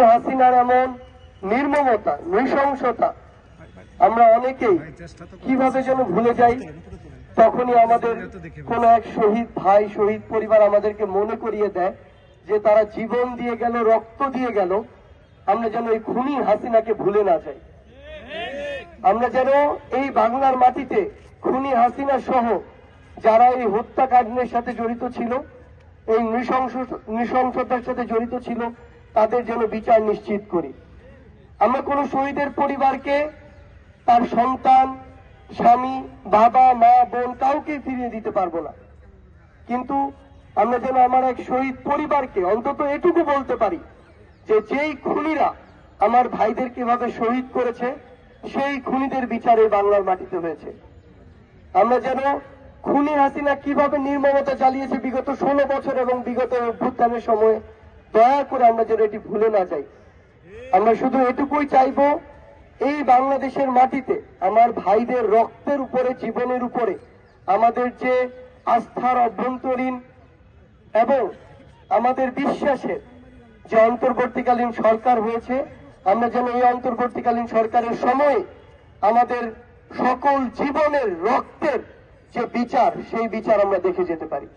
হাসিনার এমন নির্মমতা, নৃশংসতা আমরা অনেকেই কিভাবে যেন ভুলে যাই। তখনই আমাদের কোন এক শহীদ ভাই, শহীদ পরিবার আমাদেরকে মনে করিয়ে দেয় যে তারা জীবন দিয়ে গেল, রক্ত দিয়ে গেল। আমরা যেন এই খুনি হাসিনাকে ভুলে না যাই। আমরা যেন এই বাংলার মাটিতে খুনি হাসিনা সহ যারা এই হত্যাকাণ্ডের সাথে জড়িত ছিল, এই নৃশংসতার সাথে জড়িত ছিল, তাদের যেন বিচার নিশ্চিত করি। আমরা কোন শহীদের পরিবারকে তার সন্তান, স্বামী, বাবা, মা, বোন কাউকে ফিরিয়ে দিতে পারবো না, কিন্তু আমরা যেন আমার এক শহীদ পরিবারকে অন্তত এটুকু বলতে পারি যে যেই খুনিরা আমার ভাইদের কিভাবে শহীদ করেছে, সেই খুনিদের বিচারে বাংলার মাটিতে হয়েছে। আমরা যেন খুনি হাসিনা কিভাবে নির্মমতা চালিয়েছে বিগত 16 বছর এবং বিগত অভ্যুত্থানের সময়ে, দয়া করে আমরা যেন এটি ভুলে না যাই। আমরা শুধু এটুকুই চাইব, এই বাংলাদেশের মাটিতে আমার ভাইদের রক্তের উপরে, জীবনের উপরে আমাদের যে আস্থার অভ্যন্তরীণ এবং আমাদের বিশ্বাসের যে অন্তর্বর্তীকালীন সরকার হয়েছে, আমরা যেন এই অন্তর্বর্তীকালীন সরকারের সময় আমাদের সকল জীবনের রক্তের যে বিচার, সেই বিচার আমরা দেখে যেতে পারি।